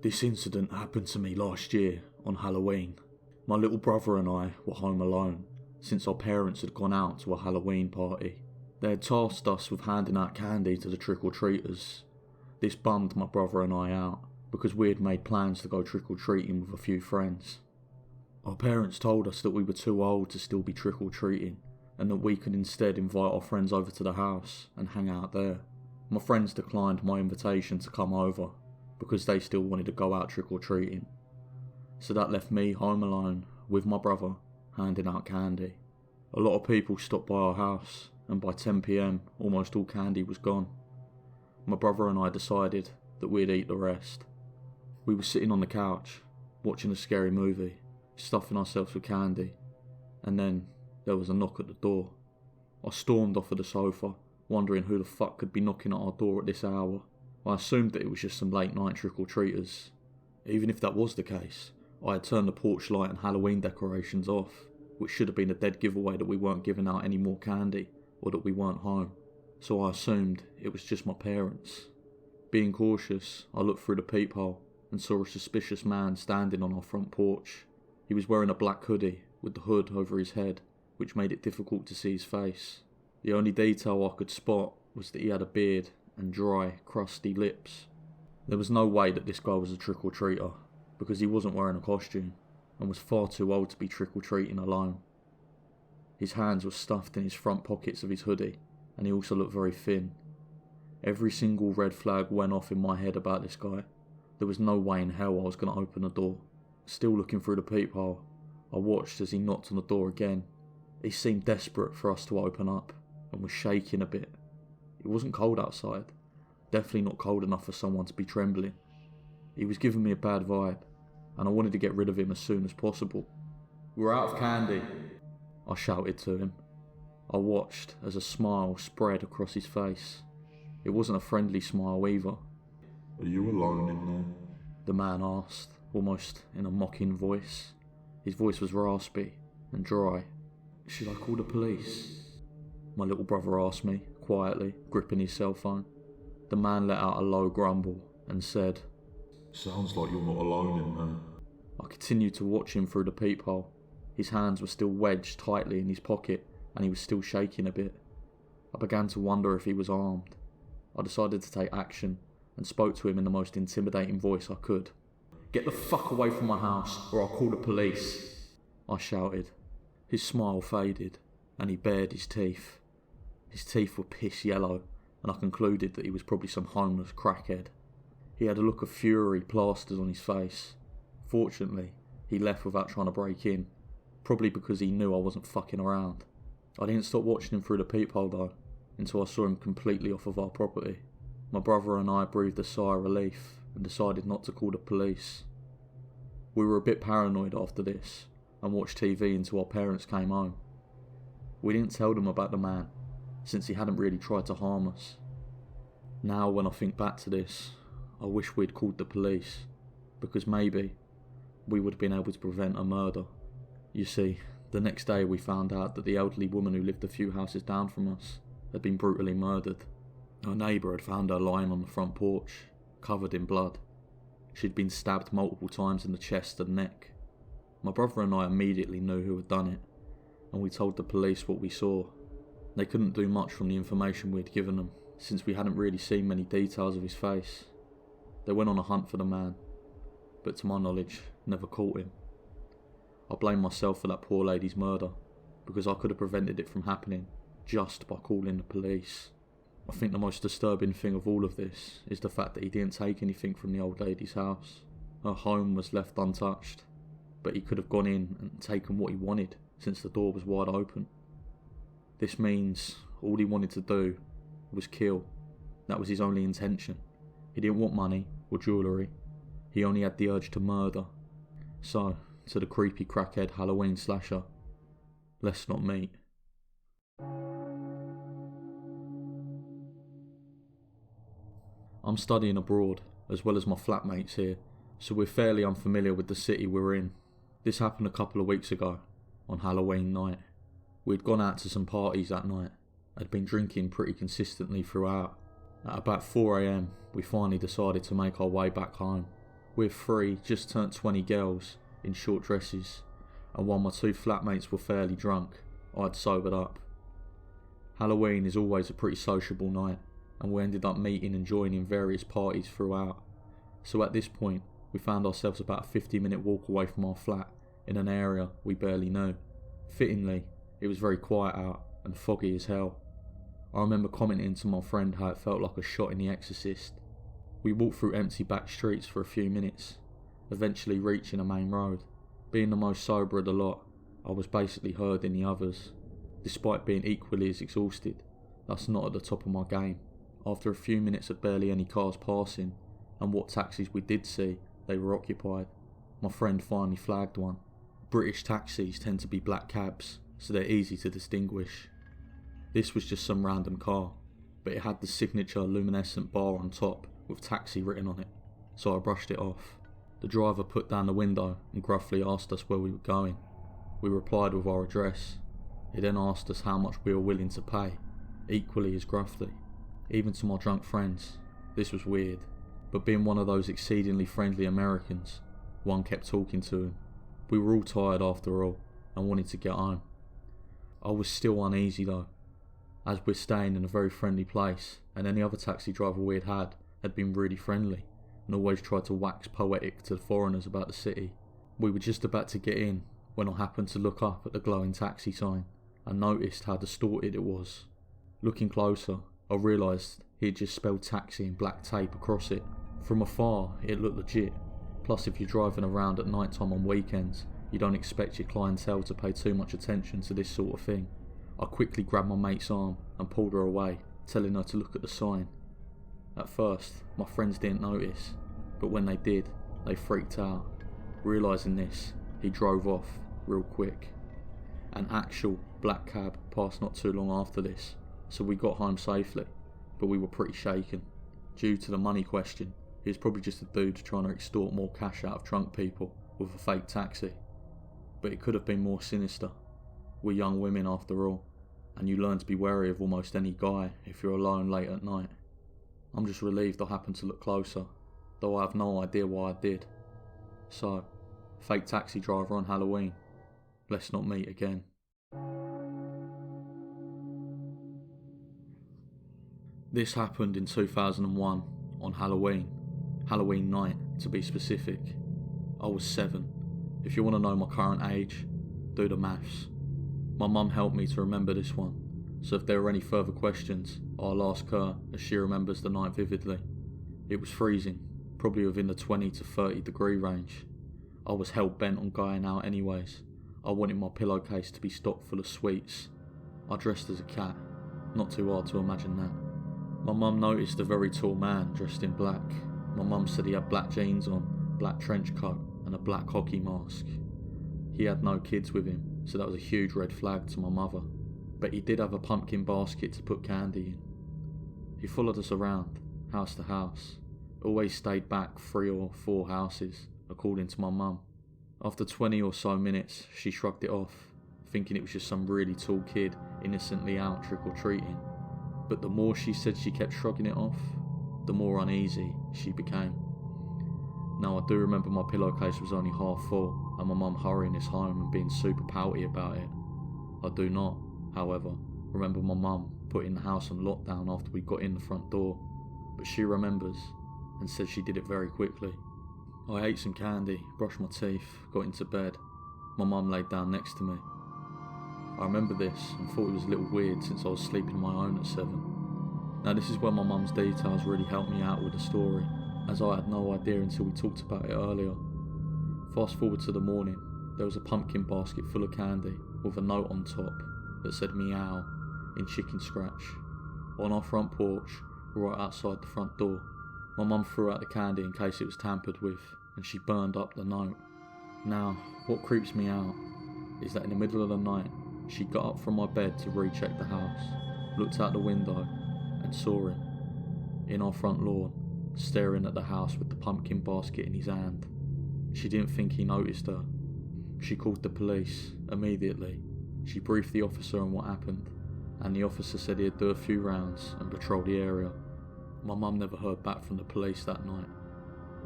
This incident happened to me last year on Halloween. My little brother and I were home alone since our parents had gone out to a Halloween party. They had tasked us with handing out candy to the trick-or-treaters. This bummed my brother and I out because we had made plans to go trick-or-treating with a few friends. Our parents told us that we were too old to still be trick-or-treating and that we could instead invite our friends over to the house and hang out there. My friends declined my invitation to come over because they still wanted to go out trick-or-treating. So that left me home alone with my brother handing out candy. A lot of people stopped by our house and by 10 PM almost all candy was gone. My brother and I decided that we'd eat the rest. We were sitting on the couch watching a scary movie, stuffing ourselves with candy, and then there was a knock at the door. I stormed off of the sofa, wondering who the fuck could be knocking at our door at this hour. I assumed that it was just some late night trick-or-treaters. Even if that was the case, I had turned the porch light and Halloween decorations off, which should have been a dead giveaway that we weren't giving out any more candy or that we weren't home. So I assumed it was just my parents. Being cautious, I looked through the peephole and saw a suspicious man standing on our front porch. He was wearing a black hoodie with the hood over his head, which made it difficult to see his face. The only detail I could spot was that he had a beard and dry, crusty lips. There was no way that this guy was a trick-or-treater, because he wasn't wearing a costume, and was far too old to be trick-or-treating alone. His hands were stuffed in his front pockets of his hoodie, and he also looked very thin. Every single red flag went off in my head about this guy. There was no way in hell I was going to open the door. Still looking through the peephole, I watched as he knocked on the door again. He seemed desperate for us to open up, and was shaking a bit. It wasn't cold outside, definitely not cold enough for someone to be trembling. He was giving me a bad vibe, and I wanted to get rid of him as soon as possible. "We're out of candy," I shouted to him. I watched as a smile spread across his face. It wasn't a friendly smile either. "Are you alone in there?" the man asked, almost in a mocking voice. His voice was raspy and dry. "Should I call the police?" my little brother asked me, quietly, gripping his cell phone. The man let out a low grumble and said, "Sounds like you're not alone in there." I continued to watch him through the peephole. His hands were still wedged tightly in his pocket and he was still shaking a bit. I began to wonder if he was armed. I decided to take action and spoke to him in the most intimidating voice I could. "Get the fuck away from my house or I'll call the police," I shouted. His smile faded and he bared his teeth. His teeth were piss yellow and I concluded that he was probably some homeless crackhead. He had a look of fury plastered on his face. Fortunately, he left without trying to break in, probably because he knew I wasn't fucking around. I didn't stop watching him through the peephole though, until I saw him completely off of our property. My brother and I breathed a sigh of relief and decided not to call the police. We were a bit paranoid after this and watched TV until our parents came home. We didn't tell them about the man, since he hadn't really tried to harm us. Now when I think back to this, I wish we'd called the police, because maybe we would have been able to prevent a murder. You see, the next day we found out that the elderly woman who lived a few houses down from us had been brutally murdered. Our neighbour had found her lying on the front porch, covered in blood. She'd been stabbed multiple times in the chest and neck. My brother and I immediately knew who had done it, and we told the police what we saw. They couldn't do much from the information we had given them, since we hadn't really seen many details of his face. They went on a hunt for the man, but to my knowledge, never caught him. I blame myself for that poor lady's murder, because I could have prevented it from happening just by calling the police. I think the most disturbing thing of all of this is the fact that he didn't take anything from the old lady's house. Her home was left untouched, but he could have gone in and taken what he wanted since the door was wide open. This means all he wanted to do was kill. That was his only intention. He didn't want money or jewellery. He only had the urge to murder. So, to the creepy crackhead Halloween slasher, let's not meet. I'm studying abroad, as well as my flatmates here, so we're fairly unfamiliar with the city we're in. This happened a couple of weeks ago, on Halloween night. We'd gone out to some parties that night. I'd been drinking pretty consistently throughout. At about 4 AM, we finally decided to make our way back home. We're three just turned 20 girls in short dresses, and while my two flatmates were fairly drunk, I'd sobered up. Halloween is always a pretty sociable night, and we ended up meeting and joining various parties throughout. So at this point, we found ourselves about a 50-minute walk away from our flat in an area we barely knew. Fittingly, it was very quiet out and foggy as hell. I remember commenting to my friend how it felt like a shot in The Exorcist. We walked through empty back streets for a few minutes, eventually reaching a main road. Being the most sober of the lot, I was basically herding the others. Despite being equally as exhausted, that's not at the top of my game. After a few minutes of barely any cars passing, and what taxis we did see, they were occupied. My friend finally flagged one. British taxis tend to be black cabs, so they're easy to distinguish. This was just some random car, but it had the signature luminescent bar on top with taxi written on it, so I brushed it off. The driver put down the window and gruffly asked us where we were going. We replied with our address. He then asked us how much we were willing to pay, equally as gruffly. Even to my drunk friends, this was weird, but being one of those exceedingly friendly Americans, one kept talking to him. We were all tired after all, and wanted to get home. I was still uneasy though, as we're staying in a very friendly place, and any other taxi driver we had been really friendly, and always tried to wax poetic to the foreigners about the city. We were just about to get in, when I happened to look up at the glowing taxi sign, and noticed how distorted it was. Looking closer, I realised he had just spelled taxi in black tape across it. From afar, it looked legit. Plus, if you're driving around at night time on weekends, you don't expect your clientele to pay too much attention to this sort of thing. I quickly grabbed my mate's arm and pulled her away, telling her to look at the sign. At first, my friends didn't notice, but when they did, they freaked out. Realising this, he drove off real quick. An actual black cab passed not too long after this, so we got home safely, but we were pretty shaken. Due to the money question, he was probably just a dude trying to extort more cash out of drunk people with a fake taxi. But it could have been more sinister. We're young women after all, and you learn to be wary of almost any guy if you're alone late at night. I'm just relieved I happened to look closer, though I have no idea why I did. So, fake taxi driver on Halloween, let's not meet again. This happened in 2001 on Halloween night to be specific. I was 7. If you want to know my current age, do the maths. My mum helped me to remember this one, so if there are any further questions, I'll ask her as she remembers the night vividly. It was freezing, probably within the 20 to 30 degree range. I was hell bent on going out anyways. I wanted my pillowcase to be stocked full of sweets. I dressed as a cat, not too hard to imagine that. My mum noticed a very tall man dressed in black. My mum said he had black jeans on, black trench coat and a black hockey mask. He had no kids with him, so that was a huge red flag to my mother. But he did have a pumpkin basket to put candy in. He followed us around, house to house. Always stayed back 3 or 4 houses, according to my mum. After 20 or so minutes, she shrugged it off, thinking it was just some really tall kid innocently out trick-or-treating. But the more she said she kept shrugging it off, the more uneasy she became. Now I do remember my pillowcase was only half full and my mum hurrying us home and being super pouty about it. I do not, however, remember my mum putting the house on lockdown after we got in the front door, but she remembers and says she did it very quickly. I ate some candy, brushed my teeth, got into bed. My mum laid down next to me. I remember this and thought it was a little weird since I was sleeping on my own at 7. Now this is where my mum's details really helped me out with the story, as I had no idea until we talked about it earlier. Fast forward to the morning, there was a pumpkin basket full of candy with a note on top that said meow in chicken scratch. On our front porch, right outside the front door, my mum threw out the candy in case it was tampered with, and she burned up the note. Now, what creeps me out is that in the middle of the night, she got up from my bed to recheck the house, looked out the window, and saw him, in our front lawn, staring at the house with the pumpkin basket in his hand. She didn't think he noticed her. She called the police immediately. She briefed the officer on what happened, and the officer said he'd do a few rounds and patrol the area. My mum never heard back from the police that night.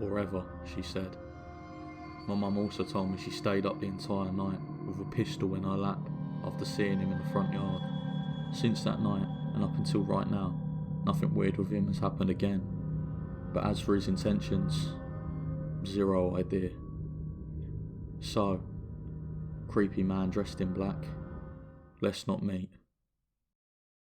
or ever, she said. My mum also told me she stayed up the entire night with a pistol in her lap after seeing him in the front yard. Since that night, and up until right now, nothing weird with him has happened again. But as for his intentions, zero idea. So, creepy man dressed in black, let's not meet.